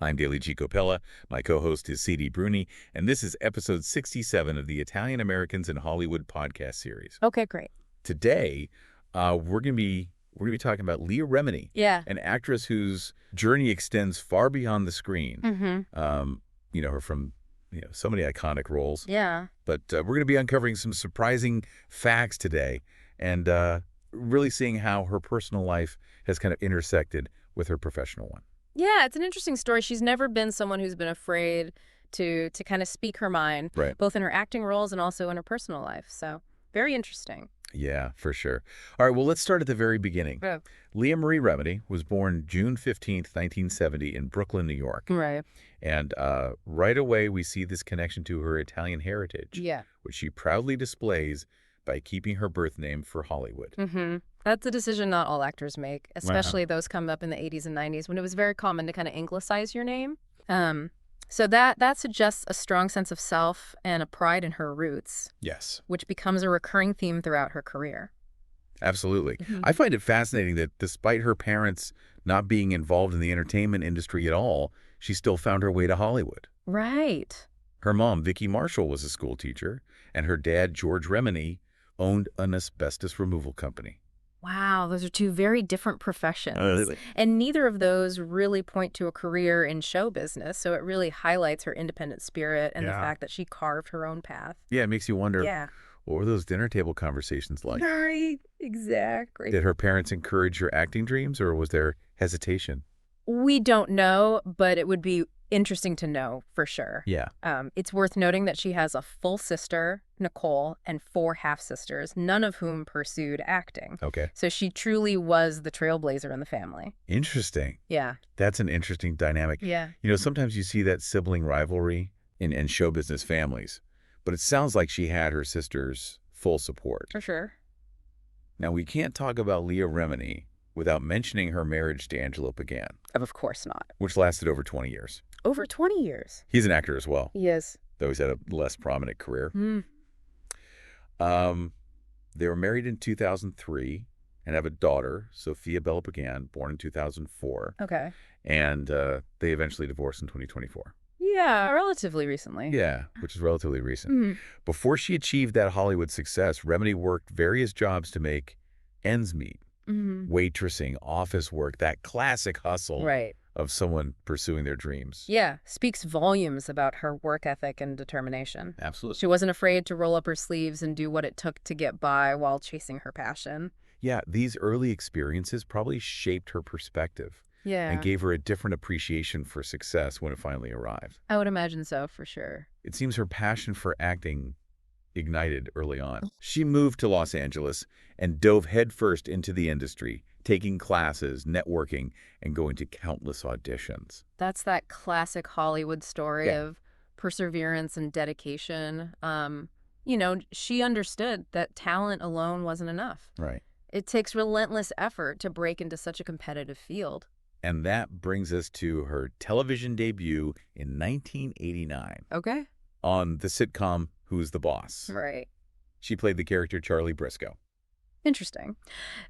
I'm Daley Giacopella. My co-host is Sadie Bruni, and this is episode 67 of the Italian Americans in Hollywood podcast series. Okay, great. Today, we're gonna be talking about Leah Remini, Yeah. an actress whose journey extends far beyond the screen. You know her from so many iconic roles. Yeah. But we're going to be uncovering some surprising facts today, and really seeing how her personal life has kind of intersected with her professional one. Yeah, it's an interesting story. She's never been someone who's been afraid to kind of speak her mind, Right. both in her acting roles and also in her personal life. So very interesting. Yeah, for sure. All right, well, let's start at the very beginning. Yeah. Leah Marie Remini was born June 15th, 1970 in Brooklyn, New York. Right. And right away, we see this connection to her Italian heritage, Yeah. which she proudly displays by keeping her birth name for Hollywood. That's a decision not all actors make, especially those come up in the 80s and 90s when it was very common to kind of anglicize your name. So that suggests a strong sense of self and a pride in her roots, Yes, which becomes a recurring theme throughout her career. absolutely. I find it fascinating that despite her parents not being involved in the entertainment industry at all, she still found her way to Hollywood. Right. Her mom, Vicki Marshall, was a school teacher, and her dad, George Remini, owned an asbestos removal company. Wow, those are two very different professions. Really? And neither of those really point to a career in show business, so it really highlights her independent spirit and the fact that she carved her own path. Yeah, it makes you wonder, Yeah. what were those dinner table conversations like? Right, exactly. Did her parents encourage her acting dreams, or was there hesitation? We don't know, but it would be interesting to know for sure. Yeah. It's worth noting that she has a full sister, Nicole, and 4 half-sisters, none of whom pursued acting. Okay. So she truly was the trailblazer in the family. Interesting. Yeah. That's an interesting dynamic. Yeah. You know, sometimes you see that sibling rivalry in show business families, but it sounds like she had her sister's full support. For sure. Now, we can't talk about Leah Remini without mentioning her marriage to Angelo Pagan, Of course not. which lasted over 20 years. Over 20 years. He's an actor as well, He is. though he's had a less prominent career. They were married in 2003 and have a daughter, Sofia Bella Pagan, born in 2004. Okay. And they eventually divorced in 2024. Yeah, relatively recently. Yeah, which is relatively recent. Before she achieved that Hollywood success, Remini worked various jobs to make ends meet. Waitressing, office work, that classic hustle Right. of someone pursuing their dreams. Yeah, speaks volumes about her work ethic and determination. Absolutely. She wasn't afraid to roll up her sleeves and do what it took to get by while chasing her passion. Yeah, these early experiences probably shaped her perspective Yeah. and gave her a different appreciation for success when it finally arrived. I would imagine so, for sure. It seems her passion for acting ignited early on. She moved to Los Angeles and dove headfirst into the industry, taking classes, networking, and going to countless auditions. That's that classic Hollywood story Yeah. of perseverance and dedication. She understood that talent alone wasn't enough. Right. It takes relentless effort to break into such a competitive field. And that brings us to her television debut in 1989 Okay. on the sitcom Who's the Boss? Right. She played the character Charlie Briscoe. Interesting.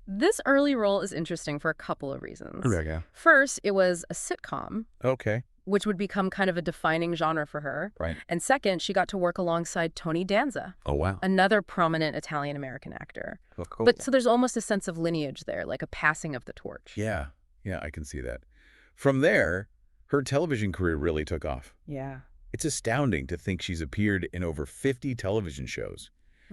This early role is interesting for a couple of reasons. Okay. First, it was a sitcom, Okay. which would become kind of a defining genre for her. Right. And second, she got to work alongside Tony Danza, Oh, wow. another prominent Italian-American actor. Cool. But so there's almost a sense of lineage there, like a passing of the torch. Yeah. Yeah, I can see that. From there, her television career really took off. Yeah. It's astounding to think she's appeared in over 50 television shows,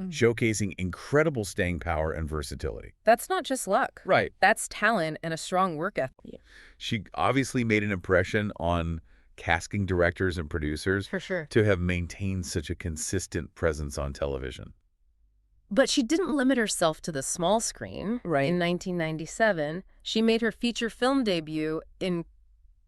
showcasing incredible staying power and versatility. That's not just luck. Right. That's talent and a strong work ethic. She obviously made an impression on casting directors and producers For sure. to have maintained such a consistent presence on television. But she didn't limit herself to the small screen. Right. In 1997, she made her feature film debut in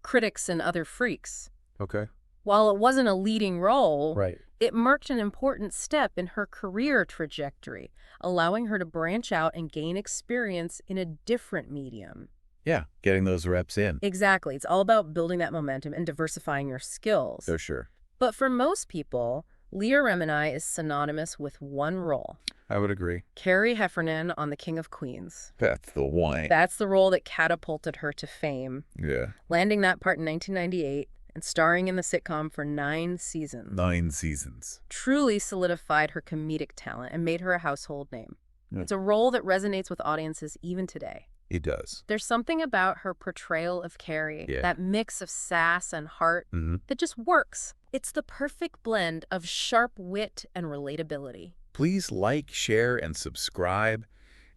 Critics and Other Freaks. Okay. While it wasn't a leading role, Right. it marked an important step in her career trajectory, allowing her to branch out and gain experience in a different medium. Yeah, getting those reps in. Exactly. It's all about building that momentum and diversifying your skills. Oh, sure. But for most people, Leah Remini is synonymous with one role. I would agree. Carrie Heffernan on The King of Queens. That's the one. That's the role that catapulted her to fame, Yeah. landing that part in 1998 and starring in the sitcom for 9 seasons. 9 seasons. Truly solidified her comedic talent and made her a household name. Yeah. It's a role that resonates with audiences even today. It does. There's something about her portrayal of Carrie, that mix of sass and heart, that just works. It's the perfect blend of sharp wit and relatability. Please like, share, and subscribe,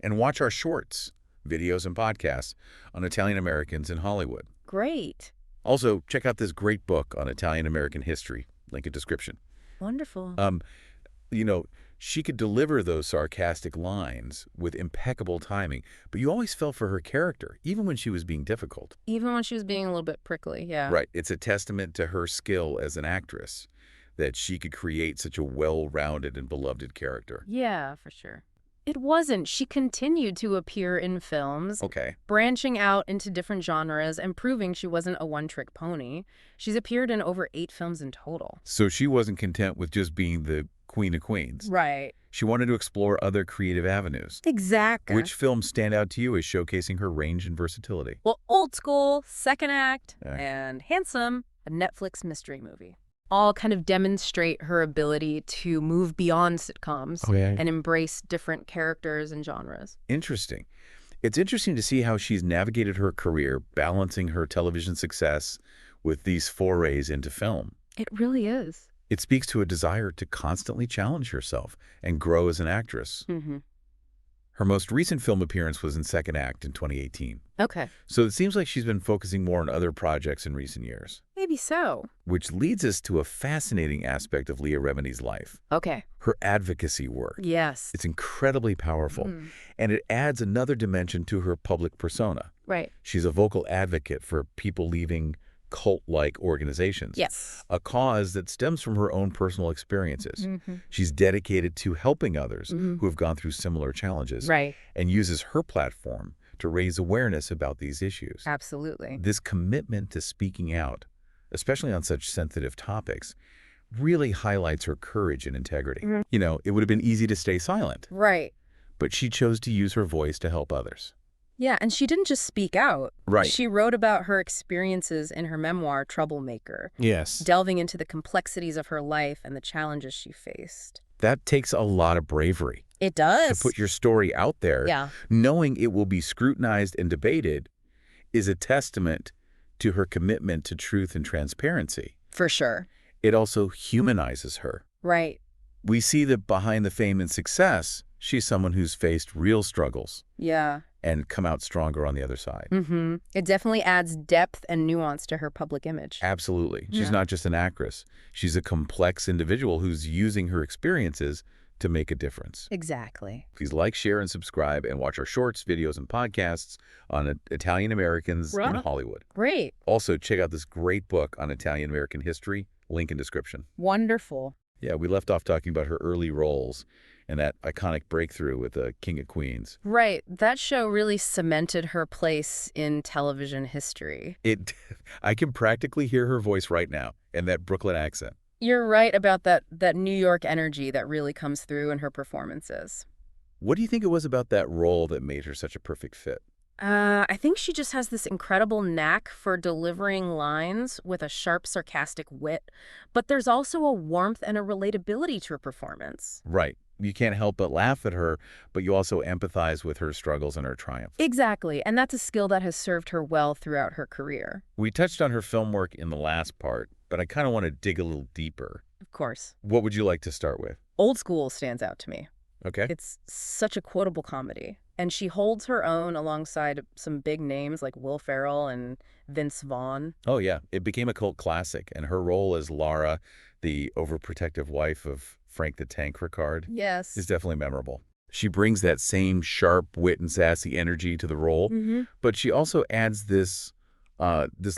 and watch our shorts, videos, and podcasts on Italian Americans in Hollywood. Great. Also, check out this great book on Italian American history. Link in description. Wonderful. You know, she could deliver those sarcastic lines with impeccable timing, but you always felt for her character, even when she was being difficult. Even when she was being a little bit prickly, yeah. Right. It's a testament to her skill as an actress that she could create such a well-rounded and beloved character. Yeah, for sure. It wasn't. She continued to appear in films, branching out into different genres and proving she wasn't a one-trick pony. She's appeared in over 8 films in total. So she wasn't content with just being the Queen of Queens. Right. She wanted to explore other creative avenues. Exactly. Which films stand out to you as showcasing her range and versatility? Well, Old School, Second Act, and Handsome, a Netflix mystery movie, all kind of demonstrate her ability to move beyond sitcoms and embrace different characters and genres. Interesting. It's interesting to see how she's navigated her career, balancing her television success with these forays into film. It really is. It speaks to a desire to constantly challenge herself and grow as an actress. Her most recent film appearance was in Second Act in 2018. Okay. So it seems like she's been focusing more on other projects in recent years. Maybe so. Which leads us to a fascinating aspect of Leah Remini's life. Okay. Her advocacy work. Yes. It's incredibly powerful, and it adds another dimension to her public persona. Right. She's a vocal advocate for people leaving cult-like organizations. Yes. A cause that stems from her own personal experiences. She's dedicated to helping others who have gone through similar challenges. Right. And uses her platform to raise awareness about these issues. Absolutely. This commitment to speaking out, especially on such sensitive topics, really highlights her courage and integrity. You know, it would have been easy to stay silent. Right. But she chose to use her voice to help others. Yeah, and she didn't just speak out. Right. She wrote about her experiences in her memoir, Troublemaker. Yes. Delving into the complexities of her life and the challenges she faced. That takes a lot of bravery. It does. To put your story out there, knowing it will be scrutinized and debated, is a testament to her commitment to truth and transparency. For sure. It also humanizes her. Right. We see that behind the fame and success, she's someone who's faced real struggles. Yeah. And come out stronger on the other side. It definitely adds depth and nuance to her public image. Absolutely. She's not just an actress. She's a complex individual who's using her experiences to make a difference. Exactly. Please like, share, and subscribe, and watch our shorts, videos, and podcasts on Italian Americans in Hollywood. Great. Also, check out this great book on Italian American history. Link in description. Wonderful. Yeah, we left off talking about her early roles and that iconic breakthrough with the King of Queens. Right. That show really cemented her place in television history. I can practically hear her voice right now and that Brooklyn accent. You're right about that New York energy that really comes through in her performances. What do you think it was about that role that made her such a perfect fit? I think she just has this incredible knack for delivering lines with a sharp, sarcastic wit, but there's also a warmth and a relatability to her performance. Right. You can't help but laugh at her, but you also empathize with her struggles and her triumph. Exactly, and that's a skill that has served her well throughout her career. We touched on her film work in the last part, but I kind of want to dig a little deeper. Of course. What would you like to start with? Old School stands out to me. Okay. It's such a quotable comedy, and she holds her own alongside some big names like Will Ferrell and Vince Vaughn. Oh, yeah. It became a cult classic, and her role as Laura, the overprotective wife of Frank the Tank Ricard, is definitely memorable. She brings that same sharp wit and sassy energy to the role, but she also adds this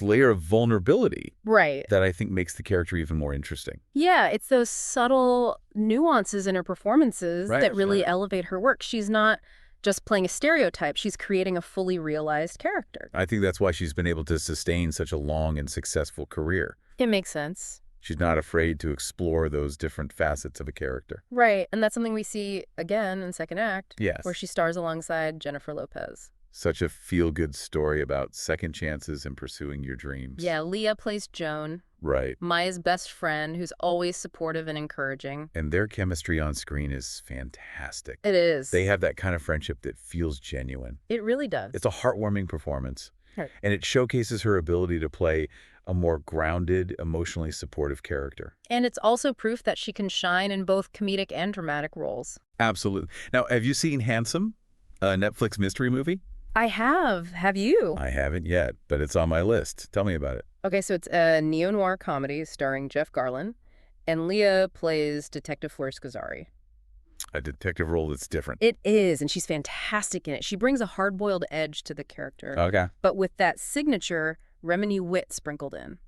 layer of vulnerability that I think makes the character even more interesting. Yeah, it's those subtle nuances in her performances that really elevate her work. She's not just playing a stereotype. She's creating a fully realized character. I think that's why she's been able to sustain such a long and successful career. It makes sense. She's not afraid to explore those different facets of a character. Right, and that's something we see again in second act, Yes. where she stars alongside Jennifer Lopez. Such a feel-good story about second chances and pursuing your dreams. Yeah, Leah plays Joan, Right. Maya's best friend, who's always supportive and encouraging. And their chemistry on screen is fantastic. It is. They have that kind of friendship that feels genuine. It really does. It's a heartwarming performance. Right. And it showcases her ability to play a more grounded, emotionally supportive character. And it's also proof that she can shine in both comedic and dramatic roles. Absolutely. Now, have you seen Handsome, a Netflix mystery movie? I have. Have you? I haven't yet, but it's on my list. Tell me about it. Okay, so it's a neo-noir comedy starring Jeff Garlin, and Leah plays Detective Fleur Scazzari. A detective role that's different. It is, and she's fantastic in it. She brings a hard-boiled edge to the character, Okay. but with that signature Remini wit sprinkled in.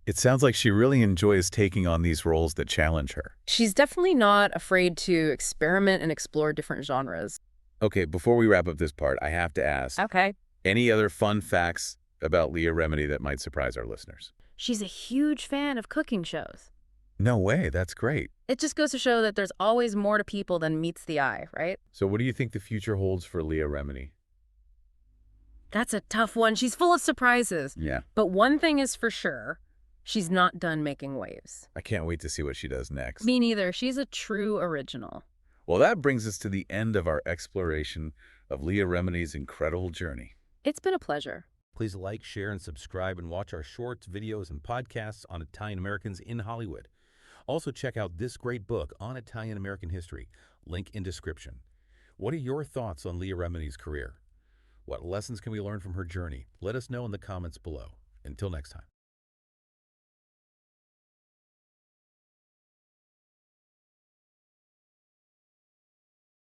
It sounds like she really enjoys taking on these roles that challenge her. She's definitely not afraid to experiment and explore different genres. Okay, before we wrap up this part, I have to ask, Okay. any other fun facts about Leah Remini that might surprise our listeners? She's a huge fan of cooking shows. No way, that's great. It just goes to show that there's always more to people than meets the eye, right? So what do you think the future holds for Leah Remini? That's a tough one. She's full of surprises. Yeah. But one thing is for sure, she's not done making waves. I can't wait to see what she does next. Me neither. She's a true original. Well, that brings us to the end of our exploration of Leah Remini's incredible journey. It's been a pleasure. Please like, share, and subscribe and watch our shorts, videos, and podcasts on Italian Americans in Hollywood. Also, check out this great book on Italian American history, link in description. What are your thoughts on Leah Remini's career? What lessons can we learn from her journey? Let us know in the comments below. Until next time.